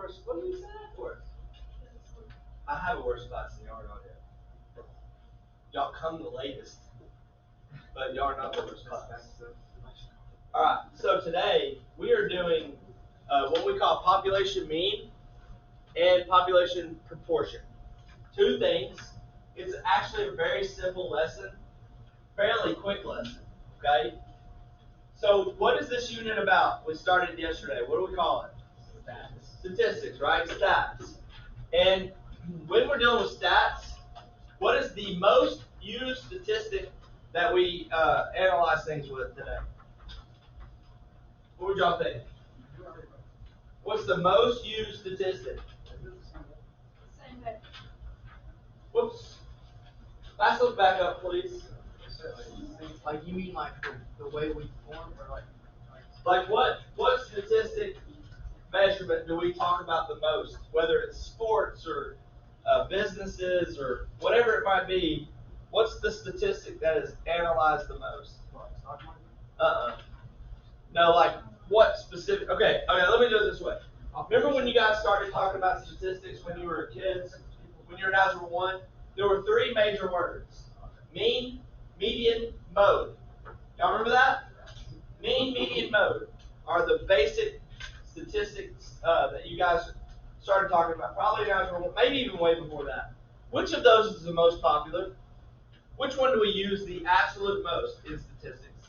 worst. What did we say that for? I have a worse class than y'all are not here. Y'all come the latest, but y'all are not the worst class. All right. So today we are doing what we call population mean and population proportion. Two things. It's actually a very simple lesson, fairly quick lesson. Okay. So what is this unit about? We started yesterday. What do we call it? Stats. Statistics, right? Stats. And when we're dealing with stats, what is the most used statistic that we analyze things with today? What would y'all think? What's the most used statistic? Whoops. Let's look back up, please. Like you mean like the way we form, or like what statistic measurement do we talk about the most? Whether it's sports or businesses or whatever it might be, what's the statistic that is analyzed the most? No, like what specific? Okay, let me do it this way. Remember when you guys started talking about statistics when you were kids, when your guys were one? There were three major words: mean, median, mode. Y'all remember that? Mean, median, mode are the basic statistics that you guys started talking about. Probably you guys were maybe even way before that. Which of those is the most popular? Which one do we use the absolute most in statistics?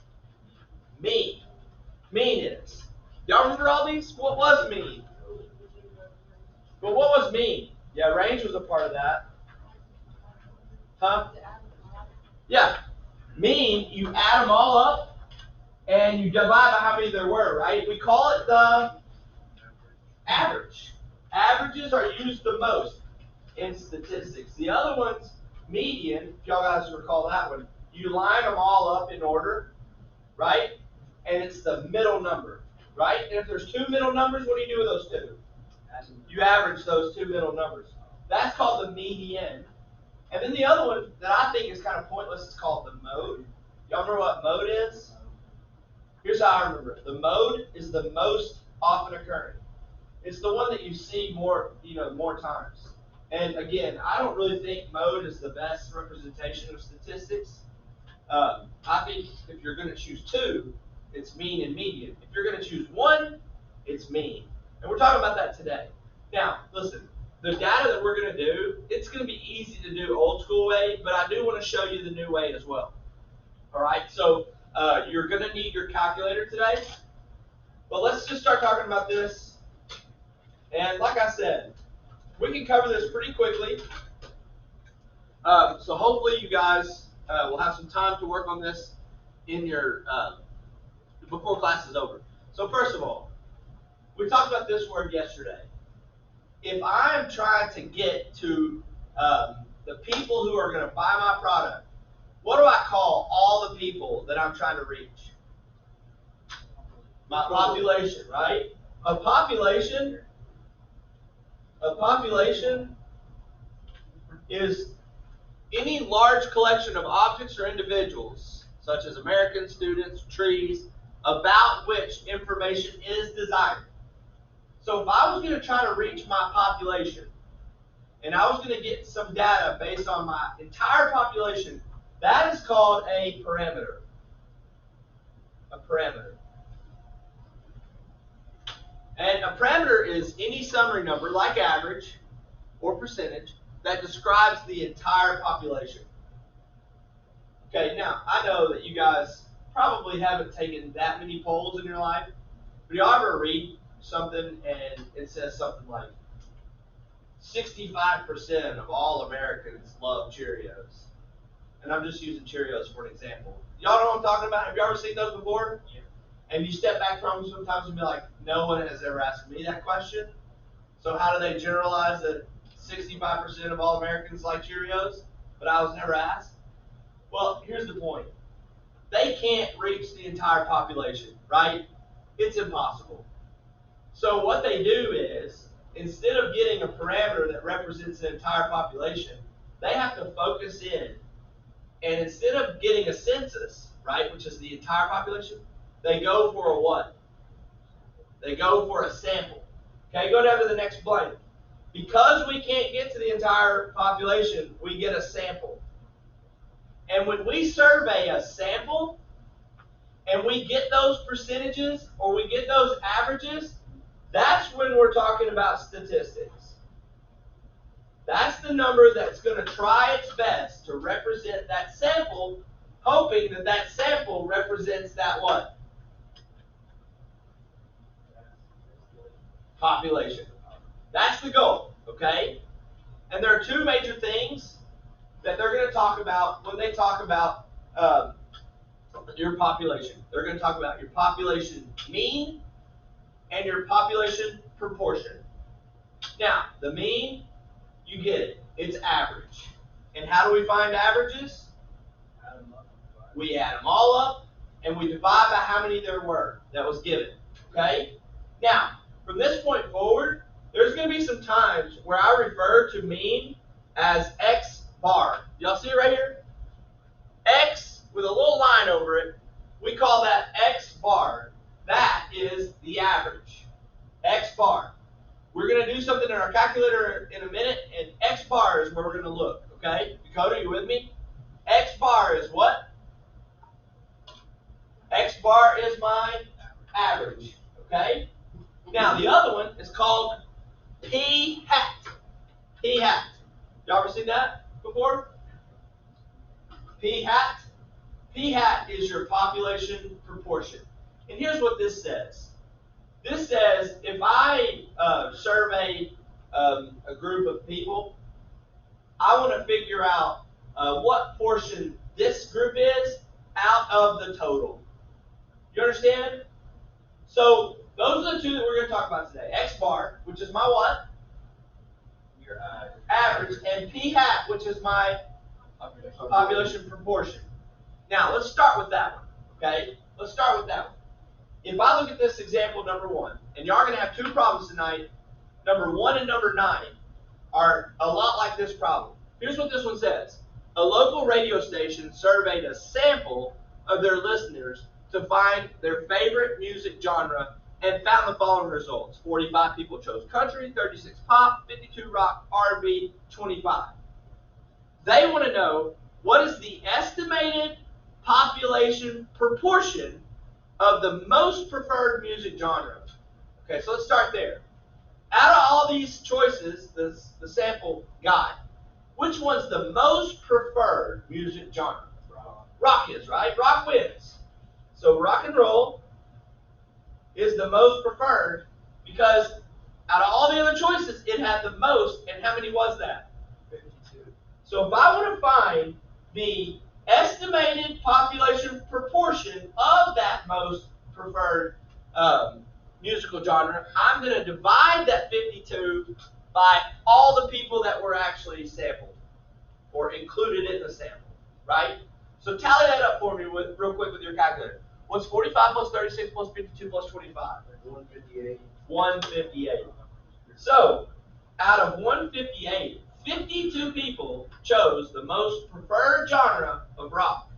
Mean. Mean is. Y'all remember all these? What was mean? But what was mean? Yeah, range was a part of that. Huh? Yeah. Mean, you add them all up and you divide by how many there were, right? We call it the average. Averages are used the most in statistics. The other one's median, if y'all guys recall that one, you line them all up in order, right? And it's the middle number, right? And if there's two middle numbers, what do you do with those two? You average those two middle numbers. That's called the median. And then the other one that I think is kind of pointless is called the mode. Y'all remember what mode is? Here's how I remember it. The mode is the most often occurring. It's the one that you see more, more times. And again, I don't really think mode is the best representation of statistics. I think if you're going to choose two, it's mean and median. If you're going to choose one, it's mean. And we're talking about that today. Now, listen, the data that we're going to do, it's going to be easy to do old school way, but I do want to show you the new way as well. All right, so you're going to need your calculator today. But let's just start talking about this. And like I said, we can cover this pretty quickly. So hopefully you guys will have some time to work on this in your before class is over. So first of all, we talked about this word yesterday. If I'm trying to get to the people who are going to buy my product, what do I call all the people that I'm trying to reach? My population, right? A population is any large collection of objects or individuals, such as Americans, students, trees, about which information is desired. So if I was going to try to reach my population, and I was going to get some data based on my entire population, that is called a parameter. A parameter. And a parameter is any summary number, like average or percentage, that describes the entire population. Okay, now, I know that you guys probably haven't taken that many polls in your life, but you ever read something and it says something like 65% of all Americans love Cheerios. And I'm just using Cheerios for an example. Y'all know what I'm talking about? Have you ever seen those before? Yeah. And you step back from them sometimes and be like, no one has ever asked me that question. So how do they generalize that 65% of all Americans like Cheerios, but I was never asked? Well, here's the point. They can't reach the entire population, right? It's impossible. So what they do is, instead of getting a parameter that represents the entire population, they have to focus in. And instead of getting a census, right, which is the entire population, they go for a what? They go for a sample. Okay, go down to the next blank. Because we can't get to the entire population, we get a sample. And when we survey a sample, and we get those percentages, or we get those averages, that's when we're talking about statistics. That's the number that's going to try its best to represent that sample, hoping that that sample represents that what? Population. That's the goal, okay? And there are two major things that they're going to talk about when they talk about your population. They're going to talk about your population mean and your population proportion. Now, the mean, you get it. It's average. And how do we find averages? We add them all up, and we divide by how many there were that was given. Okay? Now, from this point forward, there's going to be some times where I refer to mean as X bar. Y'all see it right here? X with a little line over it, we call that X bar. That is the average. X bar. We're going to do something in our calculator in a minute, and X bar is where we're going to look. Okay? Dakota, you with me? X bar is what? X bar is my average. Okay? Now, the other one is called P hat. P hat. Y'all ever seen that before? P hat. P hat is your population proportion. And here's what this says. This says if I survey a group of people, I want to figure out what portion this group is out of the total. You understand? So those are the two that we're going to talk about today. X bar, which is my what? Your average. And P hat, which is my population proportion. Now, let's start with that one. Okay? Let's start with that one. If I look at this example number 1, and you are going to have two problems tonight, number 1 and number 9 are a lot like this problem. Here's what this one says. A local radio station surveyed a sample of their listeners to find their favorite music genre and found the following results. 45 people chose country, 36 pop, 52 rock, R&B, 25. They want to know what is the estimated population proportion of the most preferred music genre. Okay, so let's start there. Out of all these choices, the sample got, which one's the most preferred music genre? Rock is, right? Rock wins. So rock and roll is the most preferred because out of all the other choices, it had the most, and how many was that? 52. So if I want to find the estimated population proportion of that most preferred musical genre, I'm going to divide that 52 by all the people that were actually sampled or included in the sample, right? So tally that up for me real quick with your calculator. What's 45 plus 36 plus 52 plus 25? 158. 158. So out of 158, 52 people chose the most preferred genre of rock.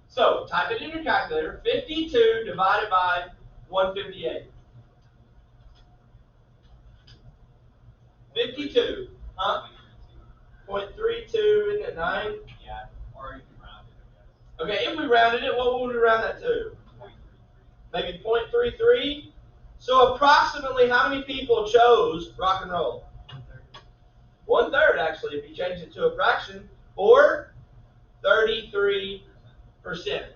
So type it in your calculator, 52 divided by 158. 52, huh? 0.32, isn't it 9? Yeah, or you can round it, I guess. Okay, if we rounded it, what would we round that to? Maybe 0.33? So approximately how many people chose rock and roll? 1/3, actually, if you change it to a fraction, or 33%,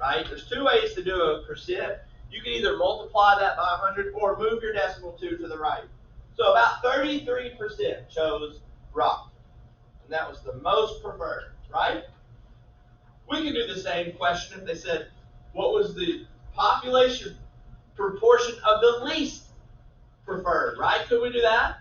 right? There's two ways to do a percent. You can either multiply that by 100 or move your decimal 2 to the right. So about 33% chose rock. And that was the most preferred, right? We could do the same question if they said, what was the population proportion of the least preferred, right? Could we do that?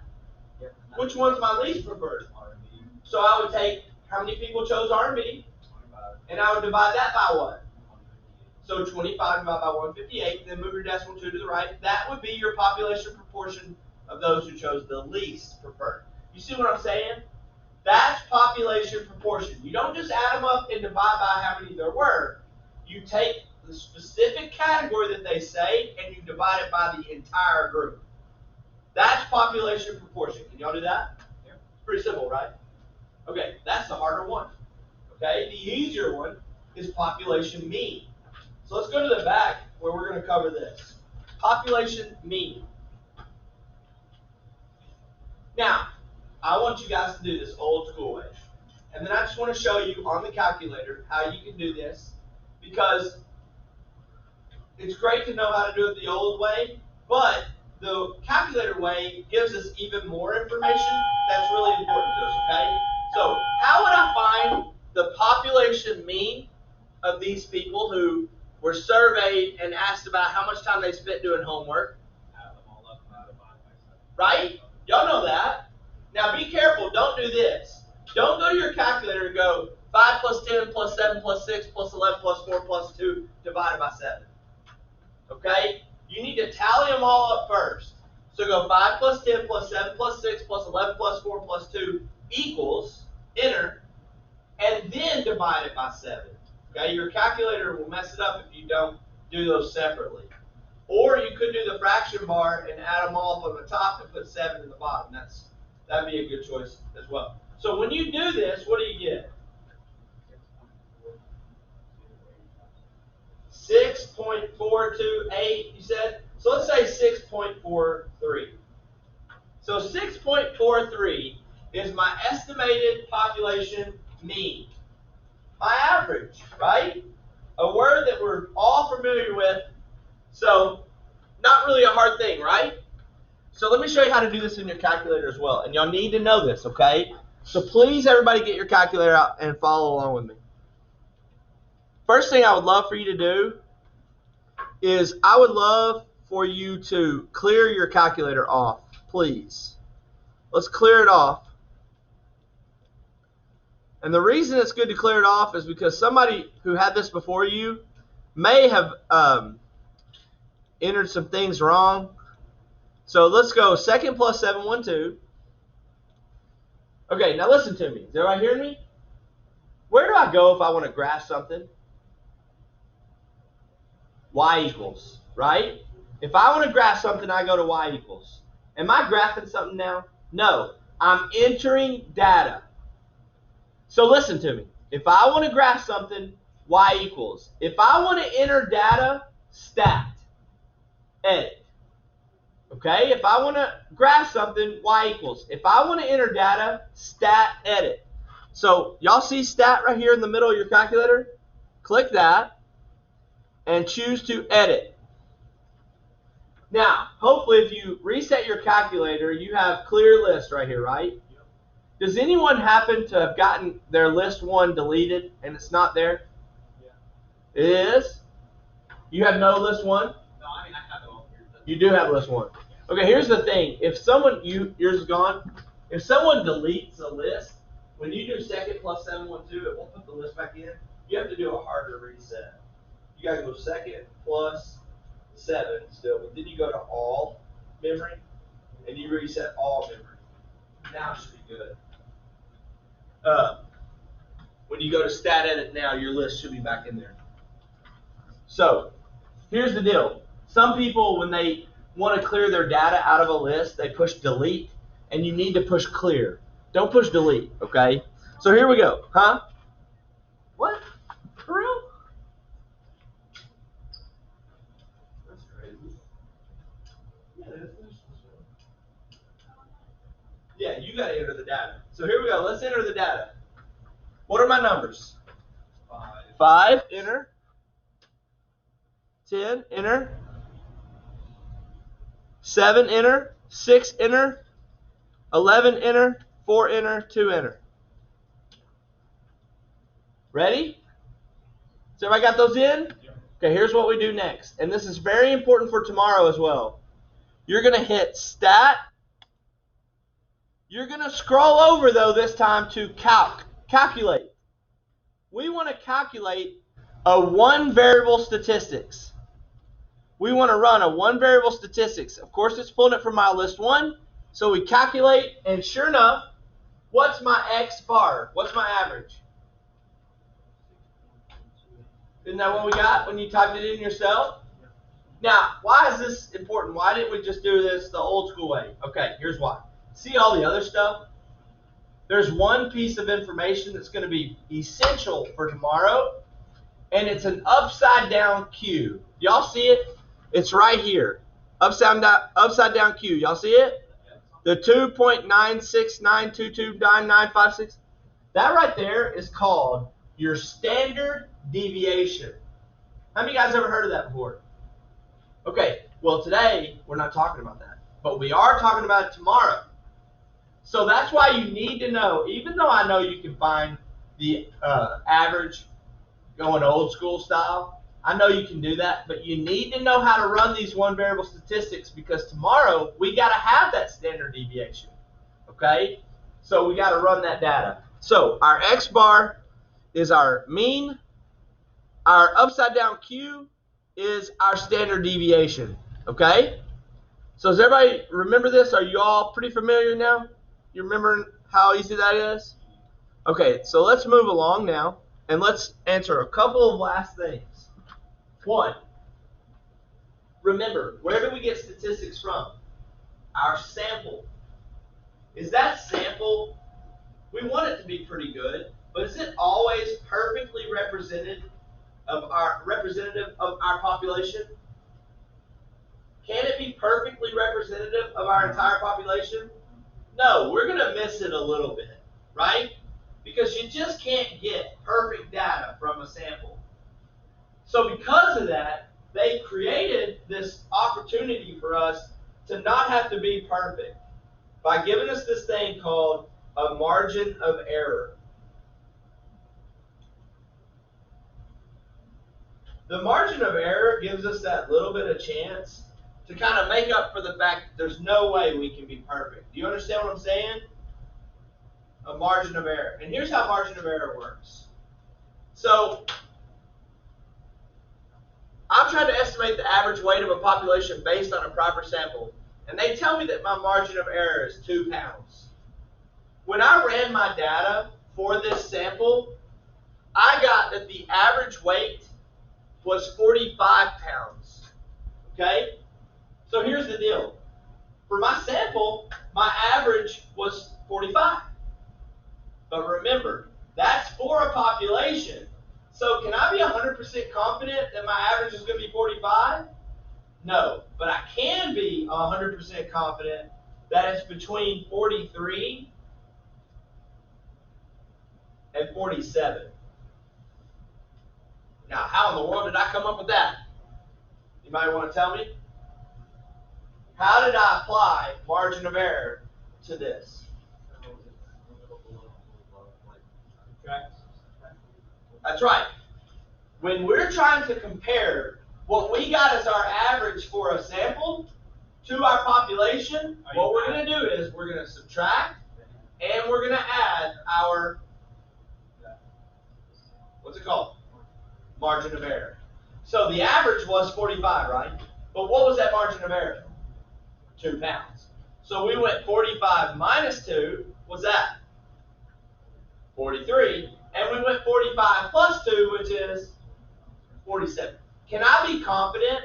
Yep. Which one's my least preferred? R&B. So I would take how many people chose R&B, 25. and I would divide that by what? 158. So 25 divided by 158, then move your decimal 2 to the right. That would be your population proportion of those who chose the least preferred. You see what I'm saying? That's population proportion. You don't just add them up and divide by how many there were. You take the specific category that they say and you divide it by the entire group. That's population proportion. Can y'all do that? Yeah. Pretty simple, right? Okay, that's the harder one. Okay, the easier one is population mean. So let's go to the back where we're going to cover this. Population mean. Now, I want you guys to do this old school way. And then I just want to show you on the calculator how you can do this, because it's great to know how to do it the old way, but the calculator way gives us even more information that's really important to us, okay? So how would I find the population mean of these people who were surveyed and asked about how much time they spent doing homework? Add them all up, divide by 7. Right? Y'all know that. Now be careful, don't do this. Don't go to your calculator and go 5 plus 10 plus 7 plus 6 plus 11 plus 4 plus 2 divided by 7. Okay? You need to tally them all up first. So go 5 plus 10 plus 7 plus 6 plus 11 plus 4 plus 2 equals, enter, and then divide it by 7. Okay? Your calculator will mess it up if you don't do those separately. Or you could do the fraction bar and add them all from the top and put 7 in the bottom. That'd be a good choice as well. So when you do this, what do you get? 6.428, you said? So let's say 6.43. So 6.43 is my estimated population mean. My average, right? A word that we're all familiar with. So not really a hard thing, right? So let me show you how to do this in your calculator as well. And y'all need to know this, okay? So please, everybody, get your calculator out and follow along with me. First thing I would love for you to do is I would love for you to clear your calculator off, please. Let's clear it off. And the reason it's good to clear it off is because somebody who had this before you may have entered some things wrong. So let's go 2nd plus 712. Okay, now listen to me. Is everybody hearing me? Where do I go if I want to graph something? Y equals, right? If I want to graph something, I go to Y equals. Am I graphing something now? No. I'm entering data. So listen to me. If I want to graph something, Y equals. If I want to enter data, stat, edit. Okay, if I want to graph something, Y equals. If I want to enter data, stat, edit. So y'all see stat right here in the middle of your calculator? Click that and choose to edit. Now, hopefully if you reset your calculator, you have clear list right here, right? Yep. Does anyone happen to have gotten their list 1 deleted and it's not there? Yeah. It is? You have no list 1? No, I mean, I have it all here. You do have list 1. Okay, here's the thing. If someone, yours is gone. If someone deletes a list, when you do 2nd plus 712, it won't put the list back in. You have to do a harder reset. You got to go 2nd plus 7 still, but then you go to all memory, and you reset all memory. Now it should be good. When you go to stat edit now, your list should be back in there. So, here's the deal. Some people, when they want to clear their data out of a list, they push delete, and you need to push clear. Don't push delete, okay? So here we go. Huh? What? For real? That's crazy. Yeah, you got to enter the data. So here we go. Let's enter the data. What are my numbers? 5, enter. 10, enter. 7, enter. 6, enter. 11, enter. 4, enter. 2, enter. Ready? So everybody got those in? Okay, here's what we do next. And this is very important for tomorrow as well. You're going to hit stat. You're going to scroll over, though, this time to calculate. We want to calculate a 1 variable statistics. We want to run a 1 variable statistics. Of course, it's pulling it from my list 1. So we calculate, and sure enough, what's my X bar? What's my average? Isn't that what we got when you typed it in yourself? Now, why is this important? Why didn't we just do this the old school way? Okay, here's why. See all the other stuff? There's one piece of information that's going to be essential for tomorrow, and it's an upside down Q. Y'all see it? It's right here. Upside down Q. Y'all see it? The 2.969229956. That right there is called your standard deviation. How many of you guys ever heard of that before? Okay, well today we're not talking about that, but we are talking about it tomorrow. So that's why you need to know, even though I know you can find the average going old school style, I know you can do that, but you need to know how to run these one variable statistics because tomorrow we got to have that standard deviation, okay? So we got to run that data. So our X bar is our mean, our upside down Q is our standard deviation, okay? So does everybody remember this? Are you all pretty familiar now? You remember how easy that is? Okay, so let's move along now, and let's answer a couple of last things. One, remember, where do we get statistics from? Our sample. Is that sample, we want it to be pretty good, but is it always perfectly representative of our population? Can it be perfectly representative of our entire population? No, we're going to miss it a little bit, right? Because you just can't get perfect data from a sample. So because of that, they created this opportunity for us to not have to be perfect by giving us this thing called a margin of error. The margin of error gives us that little bit of chance to kind of make up for the fact that there's no way we can be perfect. Do you understand what I'm saying? A margin of error. And here's how margin of error works. So I'm trying to estimate the average weight of a population based on a proper sample. And they tell me that my margin of error is 2 pounds. When I ran my data for this sample, I got that the average weight was 45 pounds. Okay? So here's the deal. For my sample, my average was 45. But remember, that's for a population. So can I be 100% confident that my average is going to be 45? No, but I can be 100% confident that it's between 43 and 47. Now, how in the world did I come up with that? Anybody want to tell me? How did I apply margin of error to this? That's right. When we're trying to compare what we got as our average for a sample to our population, what we're going to do is we're going to subtract and we're going to add our, what's it called? Margin of error. So the average was 45, right? But what was that margin of error? 2 pounds. So we went 45 minus 2, what's that? 43. And we went 45 plus 2, which is 47. Can I be confident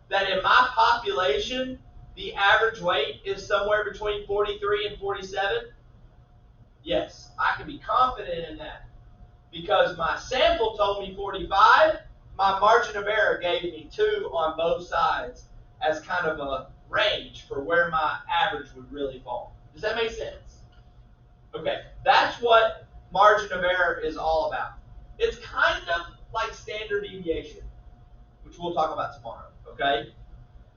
that in my population, the average weight is somewhere between 43 and 47? Yes, I can be confident in that. Because my sample told me 45, my margin of error gave me 2 on both sides as kind of a range for where my average would really fall. Does that make sense? Okay, that's what margin of error is all about. It's kind of like standard deviation, which we'll talk about tomorrow, okay?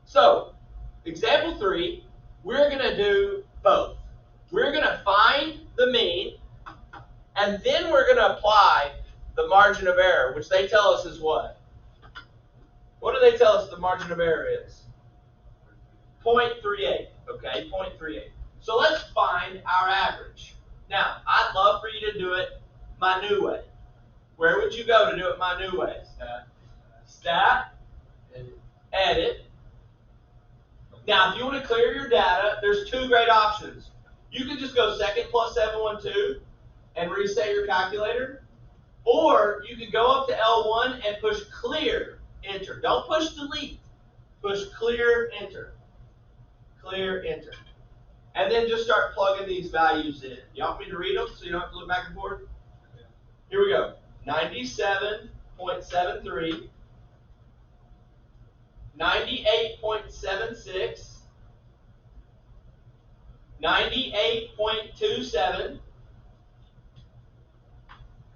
So, example 3, we're going to do both. We're going to find the mean, and then we're going to apply the margin of error, which they tell us is what? What do they tell us the margin of error is? 0.38, okay, 0.38. So let's find our average. Now, I'd love for you to do it my new way. Where would you go to do it my new way? Stat. Edit. Now, if you want to clear your data, there's 2 great options. You can just go second plus 712 and reset your calculator. Or you can go up to L1 and push clear, enter. Don't push delete. push clear, enter. Clear, enter. And then just start plugging these values in. You want me to read them so you don't have to look back and forth? Here we go. 97.73, 98.76, 98.27,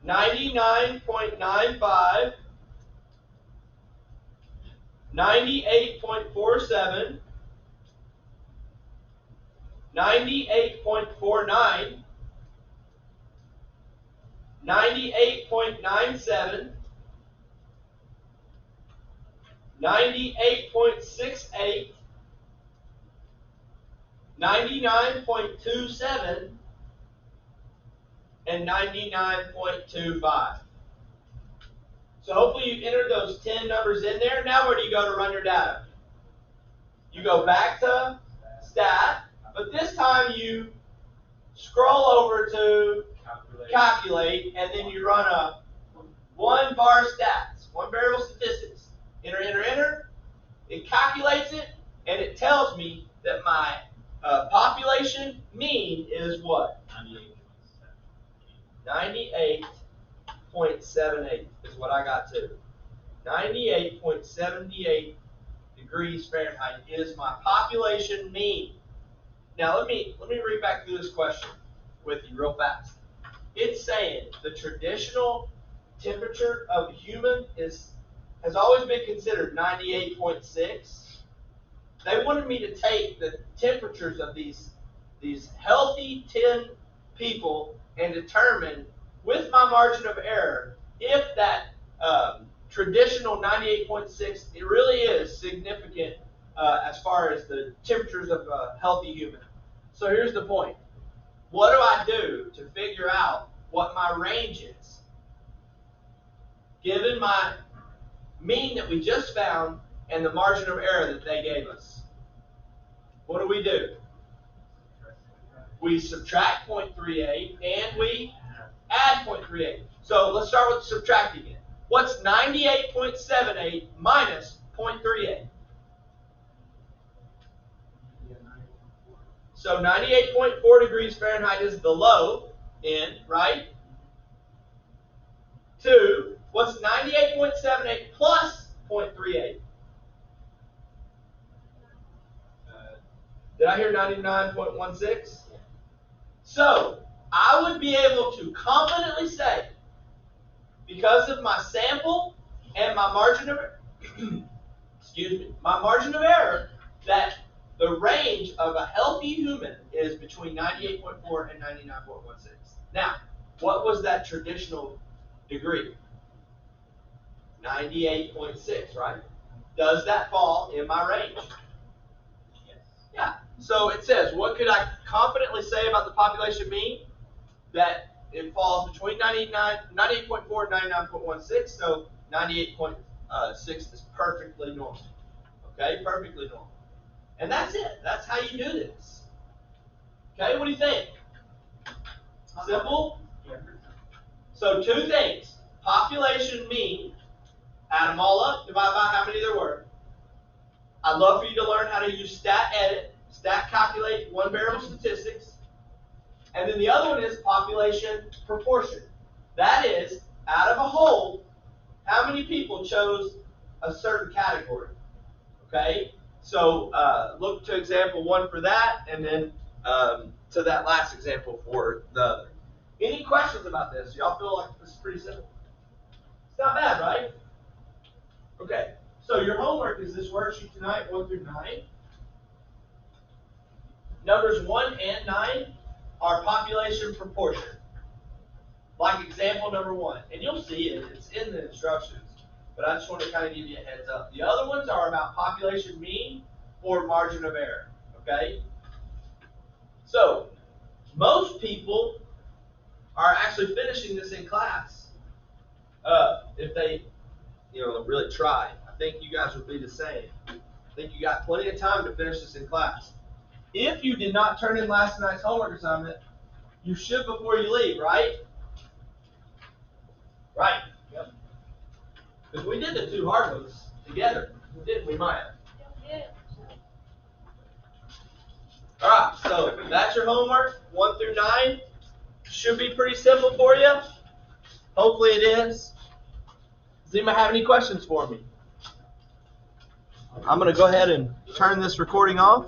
99.95, 98.47, 98.49, 98.97, 98.68, 99.27, and 99.25. So hopefully you entered those 10 numbers in there. Now where do you go to run your data? You go back to stat, but this time you scroll over to calculate, and then you run a one bar stats, one variable statistics. Enter, enter, enter. It calculates it, and it tells me that my population mean is what? 98.78 is what I got too. 98.78 degrees Fahrenheit is my population mean. Now let me read back through this question with you real fast. It's saying the traditional temperature of a human has always been considered 98.6. They wanted me to take the temperatures of these healthy 10 people and determine with my margin of error if that traditional 98.6 it really is significant as far as the temperatures of a healthy human. So here's the point. What do I do to figure out what my range is? Given my mean that we just found and the margin of error that they gave us. What do? We subtract 0.38 and we add 0.38. So let's start with subtracting it. What's 98.78 minus 0.38? So 98.4 degrees Fahrenheit is the low end, right? 2, what's 98.78 plus 0.38? Did I hear 99.16? So I would be able to confidently say, because of my sample and my margin of my margin of error, that the range of a healthy human is between 98.4 and 99.16. Now, what was that traditional degree? 98.6, right? Does that fall in my range? Yes. Yeah. So it says, what could I confidently say about the population mean? That it falls between 98.4 and 99.16, so 98.6 is perfectly normal. Okay, perfectly normal. And that's it. That's how you do this. Okay, what do you think? Simple? So 2 things. Population mean, add them all up, divide by how many there were. I'd love for you to learn how to use stat edit, stat calculate, one variable statistics. And then the other one is population proportion. That is, out of a whole, how many people chose a certain category. Okay? So look to example 1 for that, and then to that last example for the other. Any questions about this? Y'all feel like this is pretty simple? It's not bad, right? Okay. So your homework is this worksheet tonight, 1 through 9. Numbers 1 and 9 are population proportion. Like example number 1. And you'll see it. It's in the instructions. But I just want to kind of give you a heads up. The other ones are about population mean or margin of error. Okay? So, most people are actually finishing this in class. If they, really try. I think you guys would be the same. I think you got plenty of time to finish this in class. If you did not turn in last night's homework assignment, you should before you leave, right? Right. Yep. Because we did the 2 hard ones together, didn't we, Maya? Alright, so that's your homework, 1 through 9. Should be pretty simple for you. Hopefully it is. Does anybody have any questions for me? I'm going to go ahead and turn this recording off.